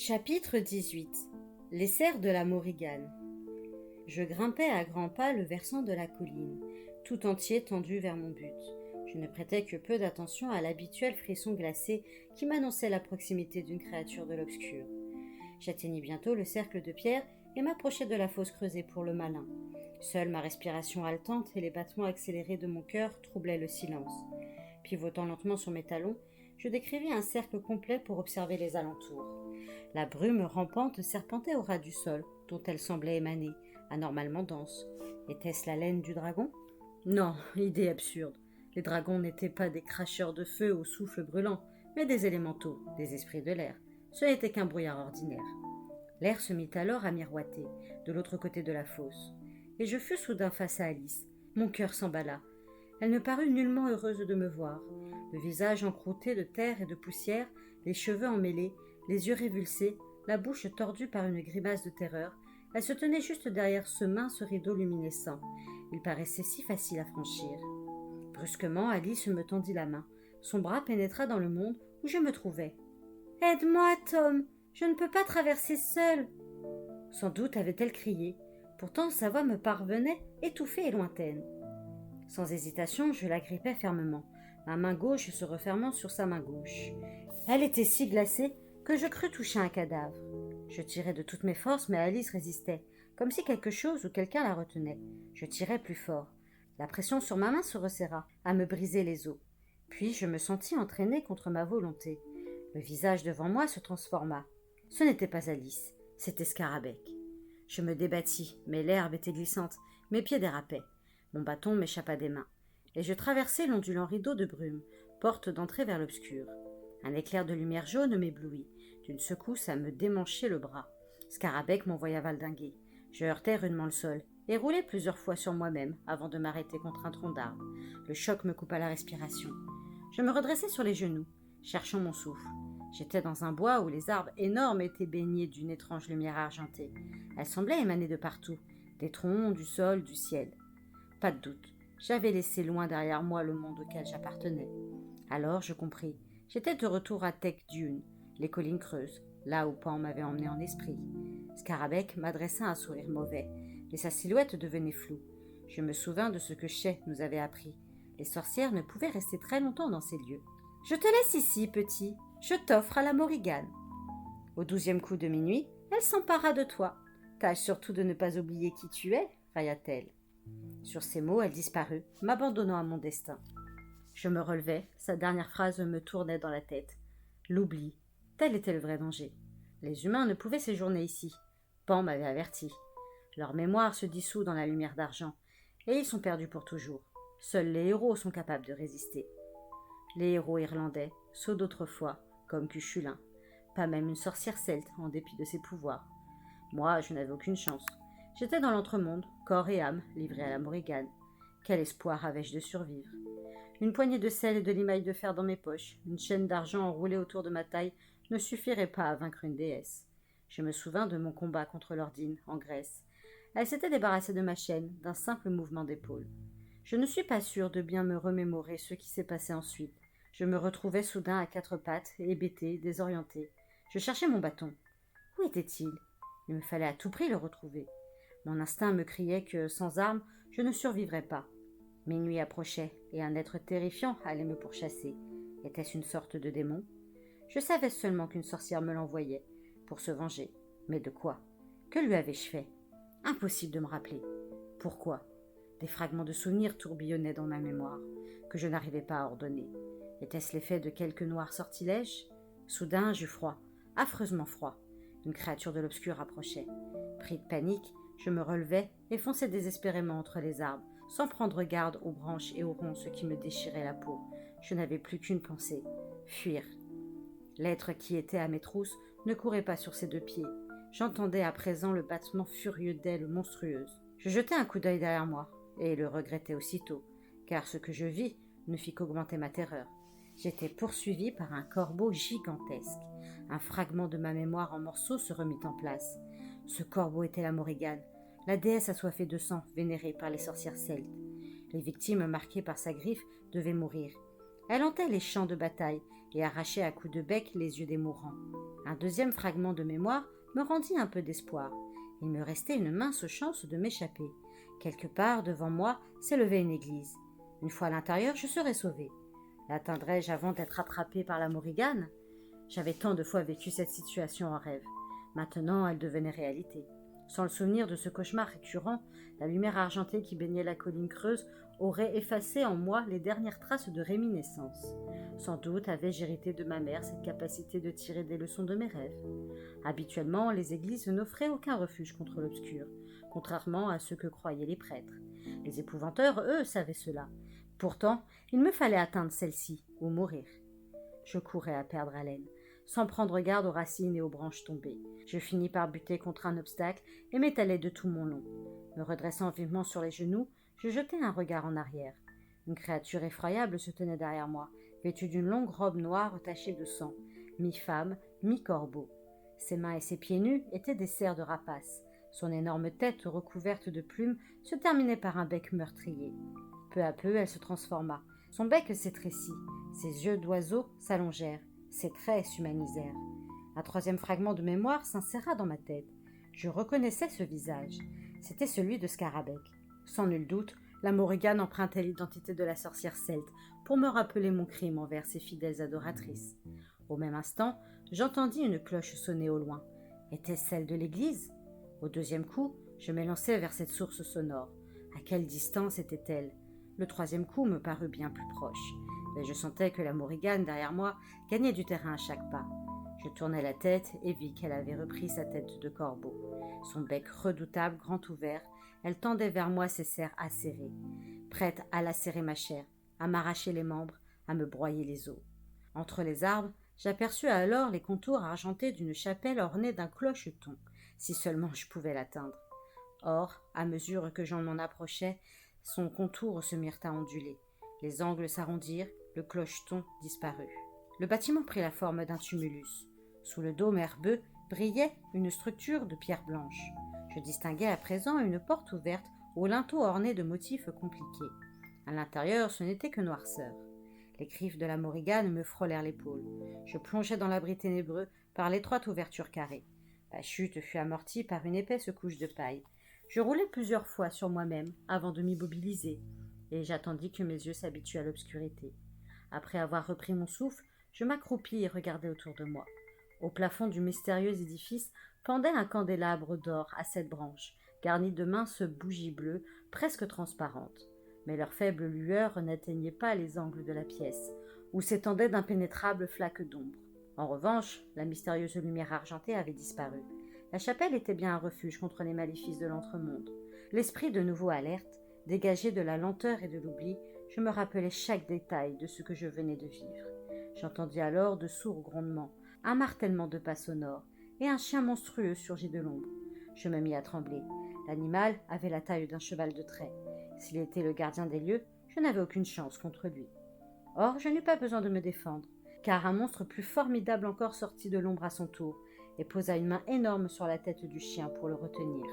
Chapitre 18. Les cerfs de la Morrigan. Je grimpais à grands pas le versant de la colline, tout entier tendu vers mon but. Je ne prêtais que peu d'attention à l'habituel frisson glacé qui m'annonçait la proximité d'une créature de l'obscur. J'atteignis bientôt le cercle de pierre et m'approchai de la fosse creusée pour le malin. Seule ma respiration haletante et les battements accélérés de mon cœur troublaient le silence. Pivotant lentement sur mes talons, je décrivis un cercle complet pour observer les alentours. La brume rampante serpentait au ras du sol, dont elle semblait émaner, anormalement dense. Était-ce la laine du dragon ? Non, idée absurde. Les dragons n'étaient pas des cracheurs de feu au souffle brûlant, mais des élémentaux, des esprits de l'air. Ce n'était qu'un brouillard ordinaire. L'air se mit alors à miroiter, de l'autre côté de la fosse, et je fus soudain face à Alice. Mon cœur s'emballa. Elle ne parut nullement heureuse de me voir. Le visage encroûté de terre et de poussière, les cheveux emmêlés, les yeux révulsés, la bouche tordue par une grimace de terreur, elle se tenait juste derrière ce mince rideau luminescent. Il paraissait si facile à franchir. Brusquement, Alice me tendit la main. Son bras pénétra dans le monde où je me trouvais. « Aide-moi, Tom, je ne peux pas traverser seule !» Sans doute avait-elle crié. Pourtant, sa voix me parvenait, étouffée et lointaine. Sans hésitation, je l'agrippais fermement, ma main gauche se refermant sur sa main gauche. Elle était si glacée que je crus toucher un cadavre. Je tirai de toutes mes forces, mais Alice résistait, comme si quelque chose ou quelqu'un la retenait. Je tirai plus fort. La pression sur ma main se resserra, à me briser les os. Puis je me sentis entraînée contre ma volonté. Le visage devant moi se transforma. Ce n'était pas Alice, c'était Scarabée. Je me débattis, mais l'herbe était glissante, mes pieds dérapaient. Mon bâton m'échappa des mains, et je traversai l'ondulant rideau de brume, porte d'entrée vers l'obscur. Un éclair de lumière jaune m'éblouit, d'une secousse à me démancher le bras. Scarabée m'envoya valdinguer. Je heurtai rudement le sol, et roulai plusieurs fois sur moi-même avant de m'arrêter contre un tronc d'arbre. Le choc me coupa la respiration. Je me redressai sur les genoux, cherchant mon souffle. J'étais dans un bois où les arbres énormes étaient baignés d'une étrange lumière argentée. Elle semblait émaner de partout, des troncs, du sol, du ciel. Pas de doute, j'avais laissé loin derrière moi le monde auquel j'appartenais. Alors je compris, j'étais de retour à Tech Dune, les collines creuses, là où Pan m'avait emmené en esprit. Scarabée m'adressa un sourire mauvais, mais sa silhouette devenait floue. Je me souvins de ce que Shay nous avait appris. Les sorcières ne pouvaient rester très longtemps dans ces lieux. « Je te laisse ici, petit, je t'offre à la Morrigan. » Au 12e coup de minuit, elle s'empara de toi. « Tâche surtout de ne pas oublier qui tu es, » railla-t-elle. Sur ces mots, elle disparut, m'abandonnant à mon destin. Je me relevai, sa dernière phrase me tournait dans la tête. L'oubli, tel était le vrai danger. Les humains ne pouvaient séjourner ici. Pan m'avait averti. Leur mémoire se dissout dans la lumière d'argent, et ils sont perdus pour toujours. Seuls les héros sont capables de résister. Les héros irlandais, ceux d'autrefois, comme Cuchulain. Pas même une sorcière celte, en dépit de ses pouvoirs. Moi, je n'avais aucune chance. J'étais dans l'entremonde, corps et âme, livré à la Morrigan. Quel espoir avais-je de survivre ? Une poignée de sel et de limailles de fer dans mes poches, une chaîne d'argent enroulée autour de ma taille, ne suffirait pas à vaincre une déesse. Je me souvins de mon combat contre Lordine, en Grèce. Elle s'était débarrassée de ma chaîne, d'un simple mouvement d'épaule. Je ne suis pas sûre de bien me remémorer ce qui s'est passé ensuite. Je me retrouvais soudain à quatre pattes, hébétée, désorientée. Je cherchais mon bâton. Où était-il ? Il me fallait à tout prix le retrouver. Mon instinct me criait que, sans armes, je ne survivrais pas. Minuit approchait, et un être terrifiant allait me pourchasser. Était-ce une sorte de démon ? Je savais seulement qu'une sorcière me l'envoyait, pour se venger. Mais de quoi ? Que lui avais-je fait ? Impossible de me rappeler. Pourquoi ? Des fragments de souvenirs tourbillonnaient dans ma mémoire, que je n'arrivais pas à ordonner. Était-ce l'effet de quelque noir sortilège ? Soudain, j'eus froid, affreusement froid. Une créature de l'obscur approchait. Pris de panique, je me relevai et fonçai désespérément entre les arbres, sans prendre garde aux branches et aux ronces qui me déchiraient la peau. Je n'avais plus qu'une pensée, fuir. L'être qui était à mes trousses ne courait pas sur ses deux pieds. J'entendais à présent le battement furieux d'ailes monstrueuses. Je jetai un coup d'œil derrière moi, et le regrettai aussitôt, car ce que je vis ne fit qu'augmenter ma terreur. J'étais poursuivi par un corbeau gigantesque. Un fragment de ma mémoire en morceaux se remit en place. Ce corbeau était la Morrigan, la déesse assoiffée de sang vénérée par les sorcières celtes. Les victimes marquées par sa griffe devaient mourir. Elle hantait les champs de bataille et arrachait à coups de bec les yeux des mourants. Un deuxième fragment de mémoire me rendit un peu d'espoir. Il me restait une mince chance de m'échapper. Quelque part devant moi s'élevait une église. Une fois à l'intérieur, je serais sauvée. L'atteindrais-je avant d'être attrapée par la Morrigan? J'avais tant de fois vécu cette situation en rêve. Maintenant, elle devenait réalité. Sans le souvenir de ce cauchemar récurrent, la lumière argentée qui baignait la colline creuse aurait effacé en moi les dernières traces de réminiscence. Sans doute avais-je hérité de ma mère cette capacité de tirer des leçons de mes rêves. Habituellement, les églises n'offraient aucun refuge contre l'obscur, contrairement à ce que croyaient les prêtres. Les épouvanteurs, eux, savaient cela. Pourtant, il me fallait atteindre celle-ci, ou mourir. Je courais à perdre haleine, sans prendre garde aux racines et aux branches tombées. Je finis par buter contre un obstacle et m'étalai de tout mon long. Me redressant vivement sur les genoux, je jetai un regard en arrière. Une créature effroyable se tenait derrière moi, vêtue d'une longue robe noire tachée de sang, mi-femme, mi-corbeau. Ses mains et ses pieds nus étaient des serres de rapace. Son énorme tête recouverte de plumes se terminait par un bec meurtrier. Peu à peu, elle se transforma. Son bec s'étrécit, ses yeux d'oiseau s'allongèrent, ses traits s'humanisèrent. Un troisième fragment de mémoire s'inséra dans ma tête. Je reconnaissais ce visage. C'était celui de Scarabée. Sans nul doute, la Morrigan empruntait l'identité de la sorcière celte pour me rappeler mon crime envers ses fidèles adoratrices. Au même instant, j'entendis une cloche sonner au loin. Était-ce celle de l'église? Au deuxième coup, je m'élançai vers cette source sonore. À quelle distance était-elle? Le troisième coup me parut bien plus proche, mais je sentais que la Morrigan derrière moi gagnait du terrain à chaque pas. Je tournai la tête et vis qu'elle avait repris sa tête de corbeau. Son bec redoutable, grand ouvert, elle tendait vers moi ses serres acérées, prête à lacérer ma chair, à m'arracher les membres, à me broyer les os. Entre les arbres, j'aperçus alors les contours argentés d'une chapelle ornée d'un clocheton, si seulement je pouvais l'atteindre. Or, à mesure que j'en m'en approchais, son contour se mirent à onduler. Les angles s'arrondirent, le clocheton disparut. Le bâtiment prit la forme d'un tumulus. Sous le dôme herbeux brillait une structure de pierre blanche. Je distinguais à présent une porte ouverte au linteau orné de motifs compliqués. À l'intérieur, ce n'était que noirceur. Les griffes de la Morrigan me frôlèrent l'épaule. Je plongeai dans l'abri ténébreux par l'étroite ouverture carrée. La chute fut amortie par une épaisse couche de paille. Je roulai plusieurs fois sur moi-même avant de m'immobiliser, et j'attendis que mes yeux s'habituent à l'obscurité. Après avoir repris mon souffle, je m'accroupis et regardai autour de moi. Au plafond du mystérieux édifice pendait un candélabre d'or à 7 branches, garni de minces bougies bleues, presque transparentes. Mais leur faible lueur n'atteignait pas les angles de la pièce, où s'étendaient d'impénétrables flaques d'ombre. En revanche, la mystérieuse lumière argentée avait disparu. La chapelle était bien un refuge contre les maléfices de l'entremonde. L'esprit de nouveau alerte, dégagé de la lenteur et de l'oubli, je me rappelais chaque détail de ce que je venais de vivre. J'entendis alors de sourds grondements, un martèlement de pas sonores, et un chien monstrueux surgit de l'ombre. Je me mis à trembler. L'animal avait la taille d'un cheval de trait. S'il était le gardien des lieux, je n'avais aucune chance contre lui. Or, je n'eus pas besoin de me défendre, car un monstre plus formidable encore sortit de l'ombre à son tour, et posa une main énorme sur la tête du chien pour le retenir.